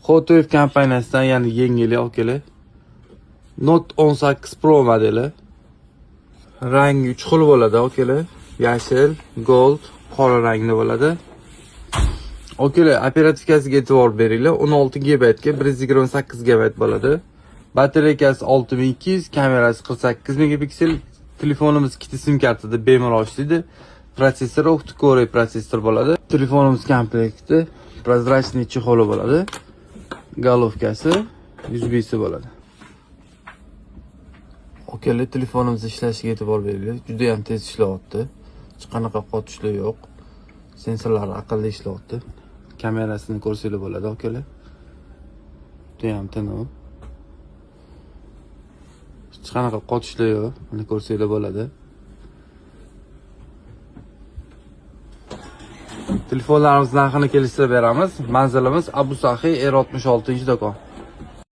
Hotwave kompaniyasidan, ya'ni yengili okeli. Note 18 Pro modeli. Rangi 3 xil bo'ladi okeli. Yashil, gold, qora rangda bo'ladi. Okeli operativkasiga e'tibor beringlar. 16 GB ga 128 GB bo'ladi. Batareykasi 6200, kamerasi 48 megapiksel. Telefonimiz ikkita sim kartada bemalol ishlaydi. Protsessor octa-core protsessor bo'ladi. Telefonimiz komplekti prozrachniy chexoli bo'ladi. Golovkasi USB-si bo'ladi. Okeli telefonimiz ishlashiga e'tibor beringlar. Juda ham tez ishlayapti. Hech qanaqa qotishlar yo'q. Sensorlari aqlli ishlayapti. Kamerasini ko'rsanglar bo'ladi okeli. Juda ham tinov. Hech qanaqa qotishlar yo'q. Buni ko'rsanglar bo'ladi. Telefonlarimiz narxini kelishtirib beramiz. Manzilimiz Abu Sahiy R66-do'kon.